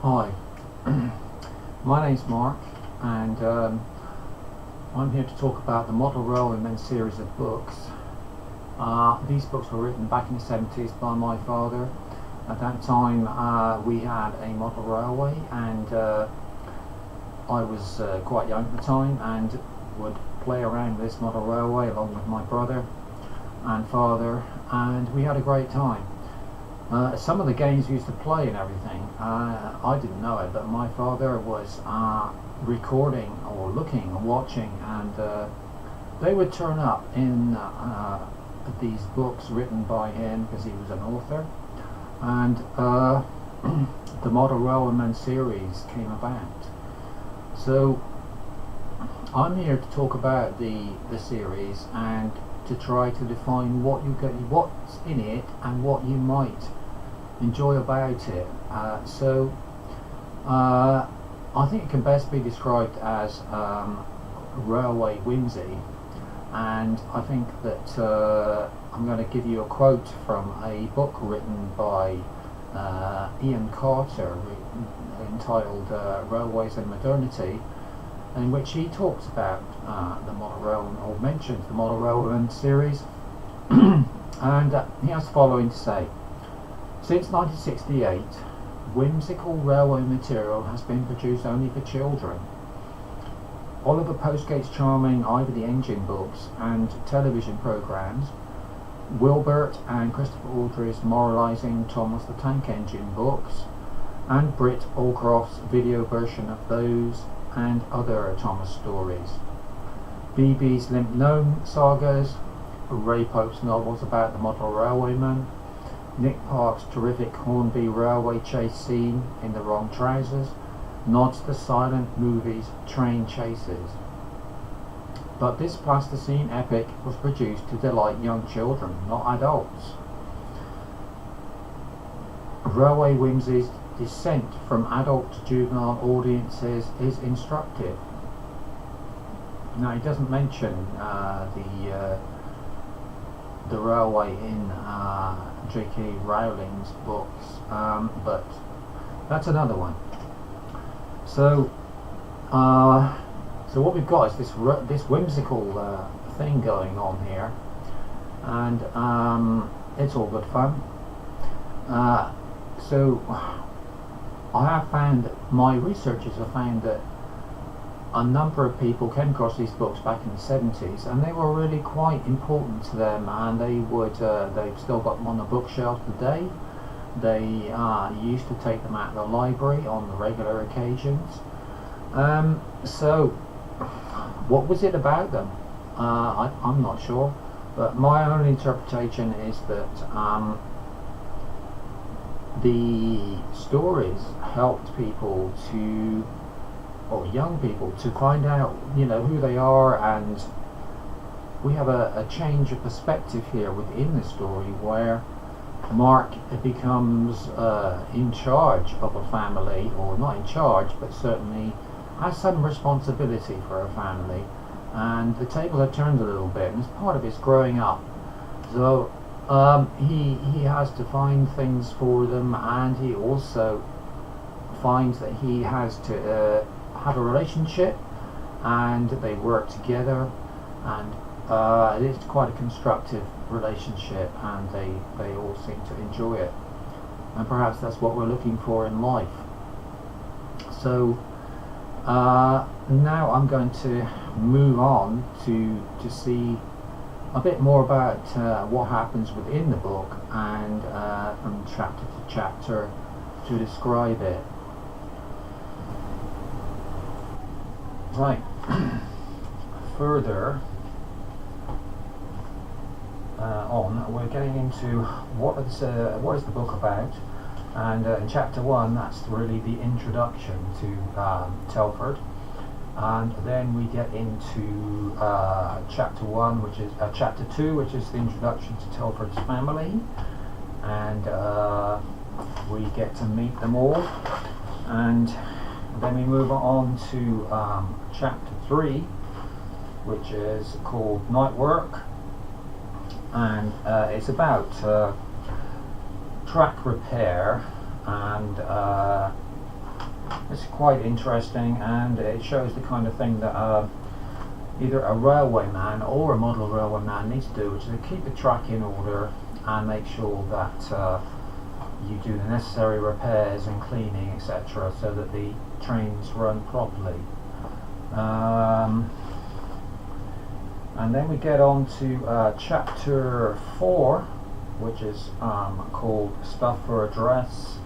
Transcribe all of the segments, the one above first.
Hi, my name's Mark, and I'm here to talk about the Model Railwaymen series of books. These books were written back in the 70s by my father. At that time we had a model railway, and I was quite young at the time and would play around with this model railway along with my brother and father, and we had a great time. Some of the games we used to play and everything, I didn't know it, but my father was recording or looking and watching, and they would turn up in these books written by him because he was an author, and the Model Railwaymen series came about. So I'm here to talk about the series and to try to define what you get, what's in it, and what you might enjoy about it. I think it can best be described as railway whimsy, and I think that I'm going to give you a quote from a book written by Ian Carter entitled Railways and Modernity, in which he talks about the Model Railway, or mentions the Model Railwaymen series, and he has the following to say: since 1968, whimsical railway material has been produced only for children. Oliver Postgate's charming Ivor the Engine books and television programmes, Wilbert and Christopher Aldry's moralising Thomas the Tank Engine books, and Britt Allcroft's video version of those and other Thomas stories, BB's Limp Gnome sagas, Ray Pope's novels about the model railwayman, Nick Park's terrific Hornby railway chase scene in The Wrong Trousers nods to silent movies Train Chases. But this plasticine epic was produced to delight young children, not adults. Railway whimsy's descent from adult to juvenile audiences is instructive. Now, he doesn't mention the railway in J.K. Rowling's books, but that's another one. So what we've got is this whimsical thing going on here, and it's all good fun. So I have found, my researchers have found that a number of people came across these books back in the 70s, and they were really quite important to them, and they've still got them on the bookshelf today. They used to take them out of the library on the regular occasions. So what was it about them? I'm not sure, but my own interpretation is that the stories helped people or young people to find out, who they are, and we have a change of perspective here within the story where Mark becomes in charge of a family, or not in charge, but certainly has some responsibility for a family, and the tables are turned a little bit, and as part of his growing up. So he has to find things for them, and he also finds that he has to have a relationship, and they work together, and it is quite a constructive relationship, and they all seem to enjoy it, and perhaps that's what we're looking for in life. So now I'm going to move on to see a bit more about what happens within the book, and from chapter to chapter to describe it. Right. Further on, we're getting into what is the book about, and in chapter 1, that's really the introduction to Telford, and then we get into chapter 1, which is chapter 2, which is the introduction to Telford's family, and we get to meet them all, and then we move on to chapter 3, which is called Night Work, and it's about track repair and It's quite interesting, and it shows the kind of thing that either a railway man or a model railway man needs to do, which is to keep the track in order and make sure that you do the necessary repairs and cleaning, etc., so that the trains run properly. And then we get on to chapter 4, which is called Stuff for a Dress,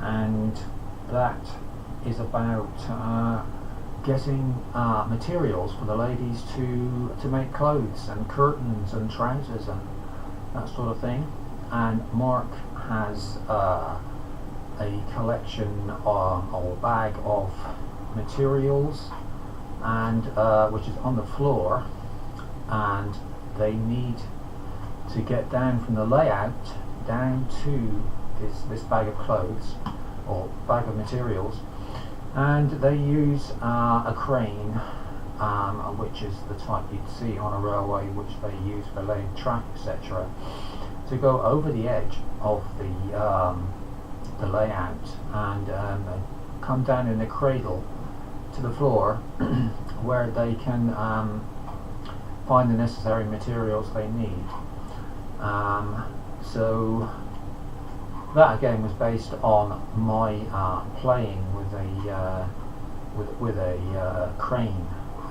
and that is about getting materials for the ladies to make clothes and curtains and trousers and that sort of thing. And Mark has a collection or bag of materials, and which is on the floor, and they need to get down from the layout down to this bag of clothes or bag of materials, and they use a crane, which is the type you'd see on a railway, which they use for laying track, etc., to go over the edge of the layout and come down in a cradle to the floor where they can find the necessary materials they need. So that again was based on my playing with a crane.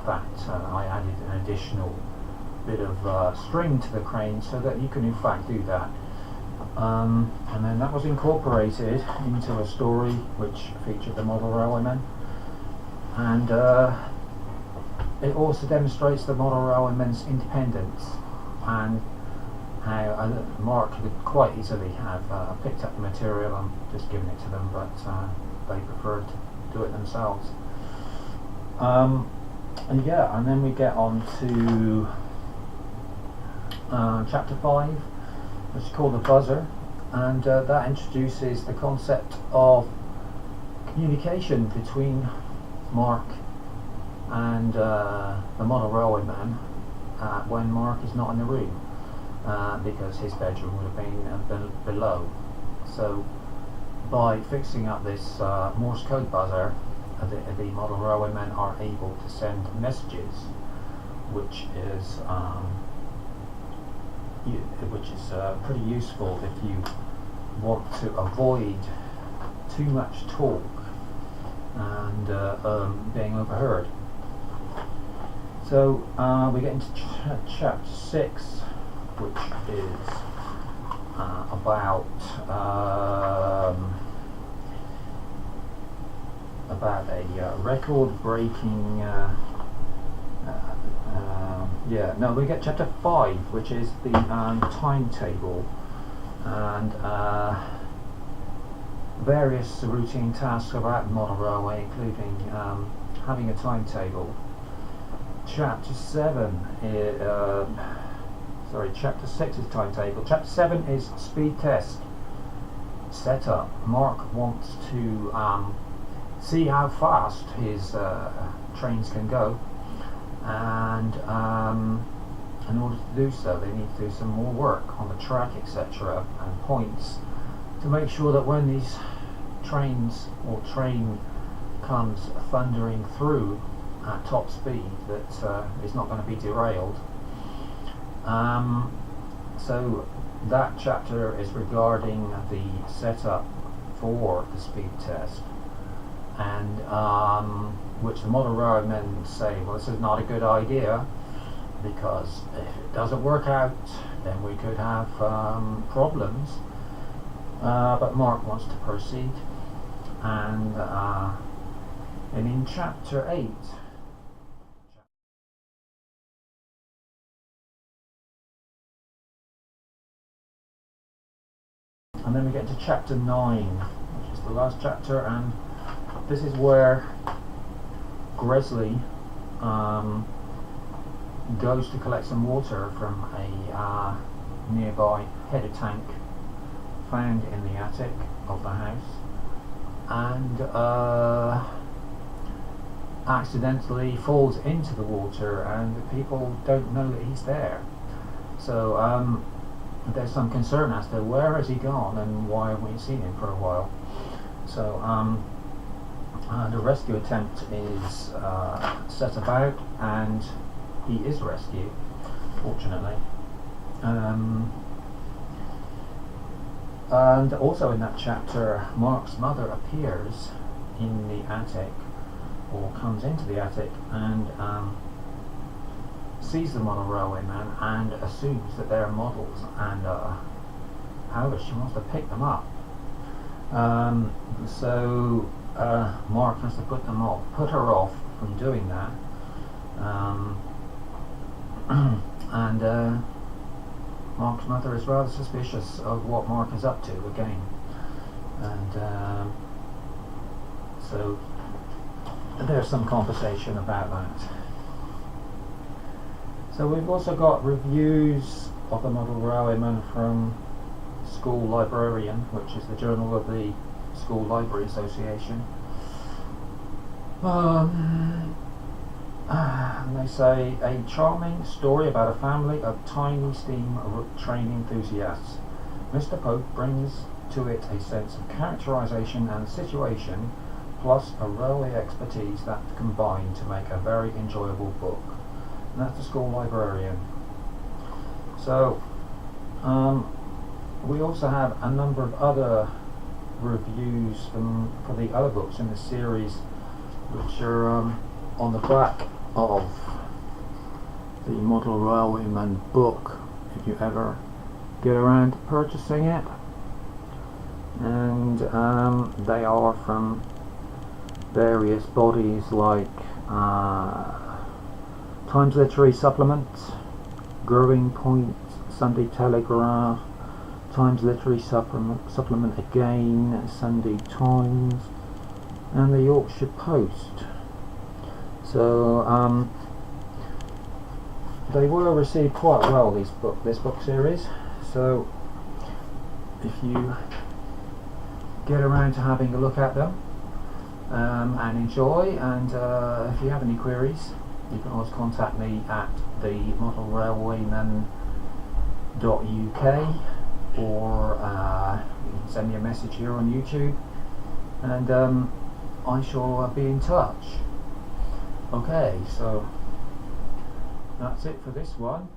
That I added an additional bit of string to the crane so that you can in fact do that. And then that was incorporated into a story which featured the model railwaymen, and it also demonstrates the model railwaymen's independence and how Mark could quite easily have picked up the material and just given it to them, but they preferred to do it themselves. And yeah, and then we get on to chapter 5, which is called The Buzzer, and that introduces the concept of communication between Mark and the model railwayman when Mark is not in the room, because his bedroom would have been below. So by fixing up this Morse code buzzer, the model railwaymen are able to send messages, which is pretty useful if you want to avoid too much talk and being overheard. So we get into chapter 6, which is about a record-breaking. We get chapter 5, which is the timetable and various routine tasks about the model railway, including having a timetable. Chapter 6 is timetable. Chapter 7 is speed test setup. Mark wants to see how fast his trains can go, and in order to do so they need to do some more work on the track, etc., and points to make sure that when these train comes thundering through at top speed that is not going to be derailed. So that chapter is regarding the setup for the speed test, and which the model railwaymen say, well, this is not a good idea, because if it doesn't work out then we could have problems, but Mark wants to proceed, and in chapter 8 and then we get to chapter 9, which is the last chapter, and this is where Gresley goes to collect some water from a nearby header tank found in the attic of the house, and accidentally falls into the water, and the people don't know that he's there. So there's some concern as to where has he gone and why haven't we seen him for a while. So The rescue attempt is set about, and he is rescued, fortunately. And also in that chapter, Mark's mother appears in the attic, or comes into the attic, and sees the model railway man and assumes that they're models, and however she wants to pick them up. So Mark has to put her off from doing that, and Mark's mother is rather suspicious of what Mark is up to again, and so there's some conversation about that. So we've also got reviews of the model railwayman from School Librarian, which is the journal of the School Library Association. And they say, a charming story about a family of tiny steam train enthusiasts. Mr. Pope brings to it a sense of characterisation and situation, plus a railway expertise that combine to make a very enjoyable book. And that's the School Librarian. So we also have a number of other reviews for the other books in the series, which are on the back of the Model Railwayman book, if you ever get around to purchasing it. And they are from various bodies like Times Literary Supplement, Growing Point, Sunday Telegraph, Times Literary Supplement again, Sunday Times, and the Yorkshire Post. So they were received quite well, this book series. So if you get around to having a look at them and enjoy, and if you have any queries, you can always contact me at the modelrailwayman.uk, or you can send me a message here on YouTube, and I shall be in touch. Okay, so that's it for this one.